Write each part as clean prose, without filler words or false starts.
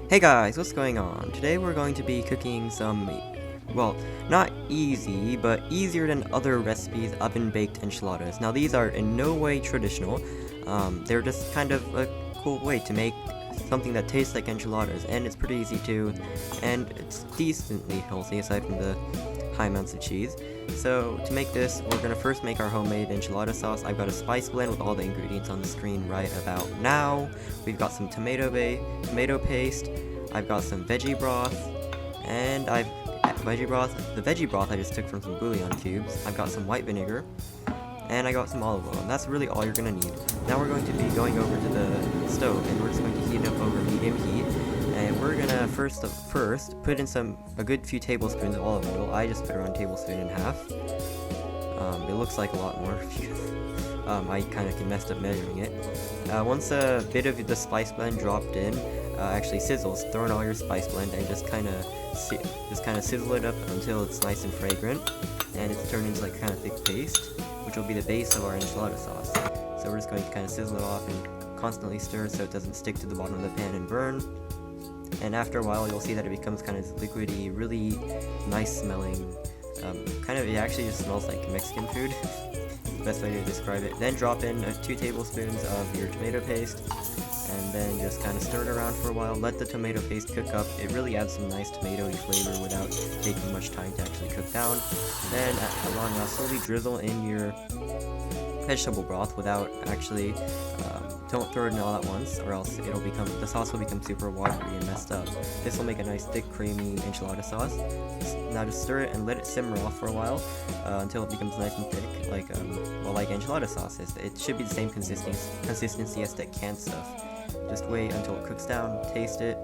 Hey guys, what's going on? Today we're going to be cooking some, well, not easy, but easier than other recipes oven-baked enchiladas. Now these are in no way traditional. They're just kind of a cool way to make something that tastes like enchiladas, and it's pretty easy too, and it's decently healthy aside from the high amounts of cheese. So to make this, we're gonna first make our homemade enchilada sauce. I've got a spice blend with all the ingredients on the screen right about now. We've got some tomato paste. I've got some veggie broth, and the veggie broth I just took from some bouillon cubes. I've got some white vinegar, and I got some olive oil, and that's really all you're gonna need. Now we're going to be going over to the stove, and we're just going to heat it up over medium heat. And we're gonna first put in a good few tablespoons of olive oil. I just put around a tablespoon and a half. It looks like a lot more because I kind of messed up measuring it. Once a bit of the spice blend dropped in, actually sizzles, throw in all your spice blend and just kind of sizzle it up until it's nice and fragrant, and it's turned into like kind of thick paste, which will be the base of our enchilada sauce. So we're just going to kind of sizzle it off and constantly stir so it doesn't stick to the bottom of the pan and burn. And after a while, you'll see that it becomes kind of liquidy, really nice smelling. It actually just smells like Mexican food. Best way to describe it. Then drop in 2 tablespoons of your tomato paste, and then just kind of stir it around for a while. Let the tomato paste cook up. It really adds some nice tomatoey flavor without taking much time to actually cook down. Then slowly drizzle in your vegetable broth without actually, don't throw it in all at once, or else the sauce will become super watery and messed up. This will make a nice thick creamy enchilada sauce. Now just stir it and let it simmer off for a while until it becomes nice and thick, like enchilada sauce is. It should be the same consistency as that canned stuff. Just wait until it cooks down, taste it.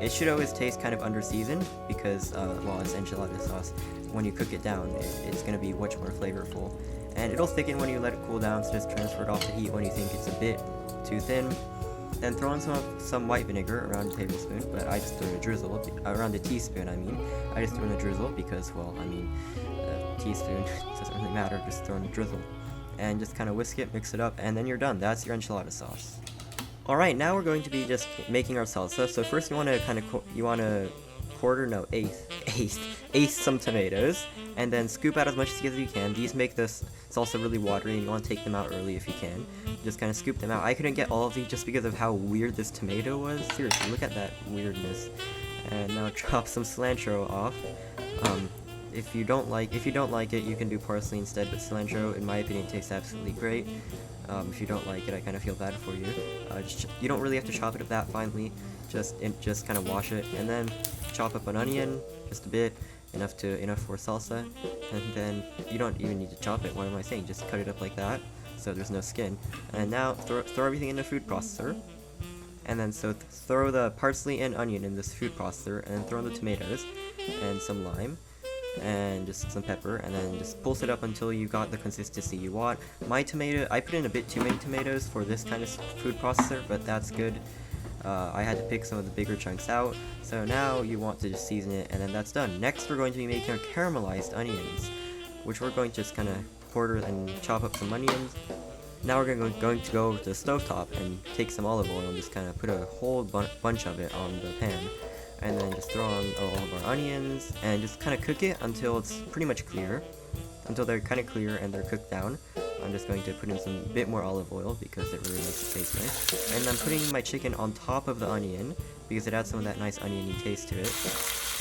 It should always taste kind of under-seasoned because, it's enchilada sauce. When you cook it down, it's going to be much more flavorful. And it'll thicken when you let it cool down, so just transfer it off the heat when you think it's a bit too thin. Then throw in some white vinegar, around a tablespoon, but I just threw in a drizzle, around a teaspoon I just threw in a drizzle because, teaspoon doesn't really matter, just throw in a drizzle. And just kind of whisk it, mix it up, and then you're done. That's your enchilada sauce. Alright, now we're going to be just making our salsa. So first you want to eighth some tomatoes, and then scoop out as much as you can. These make this salsa really watery, and you want to take them out early if you can. Just kind of scoop them out. I couldn't get all of these just because of how weird this tomato was. Seriously, look at that weirdness. And now drop some cilantro off. If you don't like it, you can do parsley instead, but cilantro, in my opinion, tastes absolutely great. If you don't like it, I kind of feel bad for you. You don't really have to chop it up that finely. Just kind of wash it, and then chop up an onion, just a bit, enough for salsa, and then you don't even need to chop it. What am I saying? Just cut it up like that, so there's no skin. And now throw everything in the food processor, and then throw the parsley and onion in this food processor, and then throw in the tomatoes and some lime and just some pepper, and then just pulse it up until you got the consistency you want. I put in a bit too many tomatoes for this kind of food processor, but that's good. I had to pick some of the bigger chunks out, so now you want to just season it, and then that's done. Next, we're going to be making our caramelized onions, which we're going to just kind of quarter and chop up some onions. Now we're going to go over to the stovetop and take some olive oil and just kind of put a whole bunch of it on the pan, and then just throw on all of our onions and just kind of cook it until it's pretty much clear, until they're kind of clear and they're cooked down. I'm just going to put in some bit more olive oil because it really makes it taste nice. And I'm putting my chicken on top of the onion because it adds some of that nice oniony taste to it.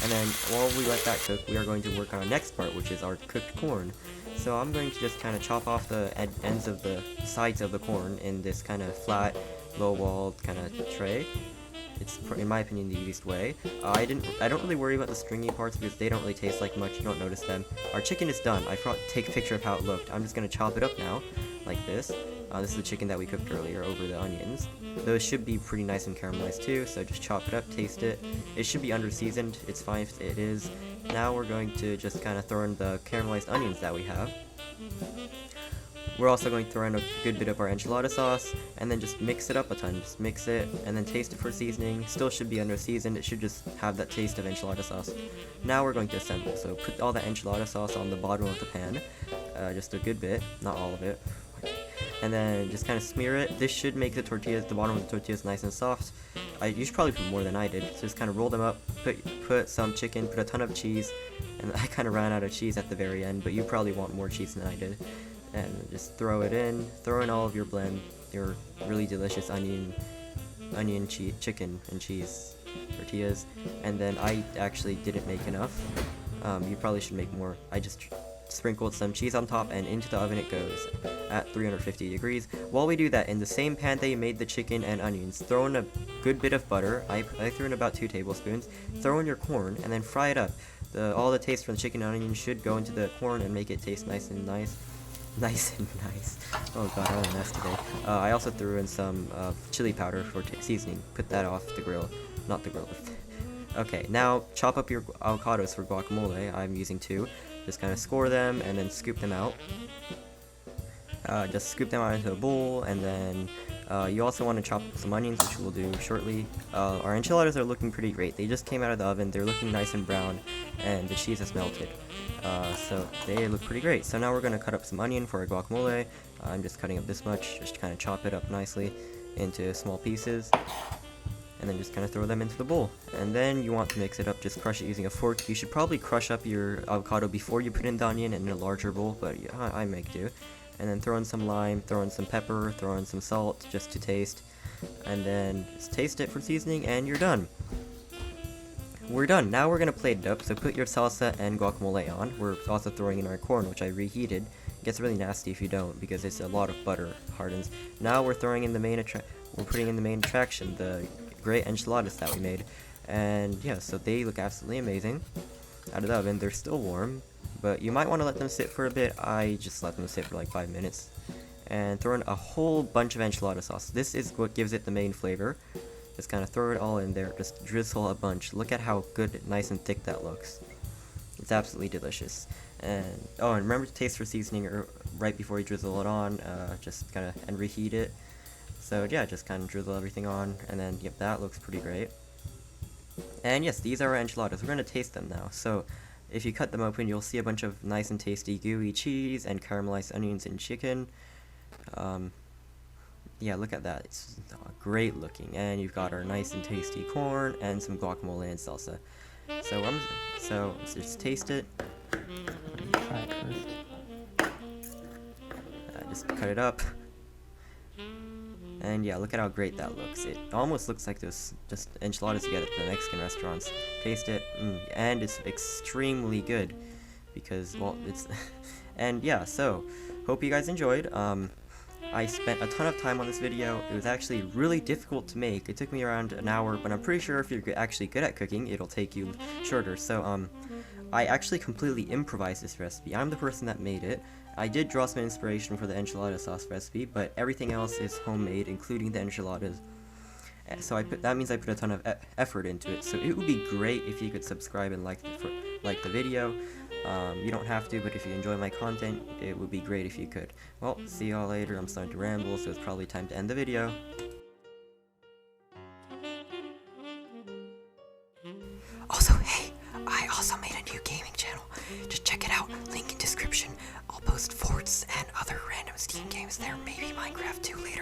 And then while we let that cook, we are going to work on our next part, which is our cooked corn. So I'm going to just kind of chop off the ends of the sides of the corn in this kind of flat, low-walled kind of tray. It's, in my opinion, the easiest way. I don't really worry about the stringy parts because they don't really taste like much. You don't notice them. Our chicken is done. I forgot to take a picture of how it looked. I'm just gonna chop it up now, like this. This is the chicken that we cooked earlier over the onions. Those should be pretty nice and caramelized too. So just chop it up, taste it. It should be under-seasoned. It's fine if it is. Now we're going to just kind of throw in the caramelized onions that we have. We're also going to throw in a good bit of our enchilada sauce, and then just mix it up a ton. Just mix it, and then taste it for seasoning. Still should be under-seasoned. It should just have that taste of enchilada sauce. Now we're going to assemble. So put all the enchilada sauce on the bottom of the pan. Just a good bit, not all of it. And then just kind of smear it. This should make the bottom of the tortillas nice and soft. you should probably put more than I did. So just kind of roll them up, put some chicken, put a ton of cheese, and I kind of ran out of cheese at the very end, but you probably want more cheese than I did. And just throw in all of your blend, your really delicious chicken and cheese tortillas. And then I actually didn't make enough. You probably should make more. I just sprinkled some cheese on top, and into the oven it goes at 350 degrees. While we do that, in the same pan that you made the chicken and onions, throw in a good bit of butter. I threw in about 2 tablespoons. Throw in your corn and then fry it up. All the taste from the chicken and onions should go into the corn and make it taste nice and nice. Oh god, I'm a mess today. I also threw in some chili powder for seasoning. Put that off the grill, not the grill. Okay, now chop up your avocados for guacamole. I'm using 2. Just kind of score them and then scoop them out. Just scoop them out into a bowl, and then you also want to chop some onions, which we'll do shortly. Our enchiladas are looking pretty great. They just came out of the oven. They're looking nice and brown, and the cheese has melted. So they look pretty great. So now we're going to cut up some onion for our guacamole. I'm just cutting up this much, just kind of chop it up nicely into small pieces, and then just kind of throw them into the bowl. And then you want to mix it up, just crush it using a fork. You should probably crush up your avocado before you put in the onion in a larger bowl, but yeah, I make do. And then throw in some lime, throw in some pepper, throw in some salt just to taste, and then just taste it for seasoning, and you're done. We're done. Now we're going to plate it up, so put your salsa and guacamole on. We're also throwing in our corn, which I reheated. It gets really nasty if you don't, because it's a lot of butter hardens. Now we're throwing in the putting in the main attraction, the great enchiladas that we made. And yeah, so they look absolutely amazing out of the oven. They're still warm, but you might want to let them sit for a bit. I just let them sit for like 5 minutes. And throw in a whole bunch of enchilada sauce. This is what gives it the main flavor. Just kind of throw it all in there, just drizzle a bunch. Look at how good, nice and thick that looks. It's absolutely delicious. And remember to taste for seasoning right before you drizzle it on, just kind of, and reheat it. So yeah, just kind of drizzle everything on, and then yep, that looks pretty great. And yes, these are our enchiladas. We're going to taste them now. So if you cut them open, you'll see a bunch of nice and tasty gooey cheese and caramelized onions and chicken. Yeah, look at that. It's great looking. And you've got our nice and tasty corn and some guacamole and salsa. So let's just taste it. Try it first. Just cut it up. And yeah, look at how great that looks. It almost looks like those just enchiladas you get at the Mexican restaurants. Taste it, and it's extremely good because, well, it's... And yeah, so, hope you guys enjoyed. I spent a ton of time on this video. It was actually really difficult to make. It took me around an hour, but I'm pretty sure if you're actually good at cooking, it'll take you shorter. So, I actually completely improvised this recipe. I'm the person that made it. I did draw some inspiration for the enchilada sauce recipe, but everything else is homemade, including the enchiladas. So that means I put a ton of effort into it. So it would be great if you could subscribe and like the video. You don't have to, but if you enjoy my content, it would be great if you could. Well, see y'all later. I'm starting to ramble, so it's probably time to end the video. Also, hey, I also made a new gaming channel. Just check it out. Link in description. I'll post forts and other random Steam games there. Maybe Minecraft too later.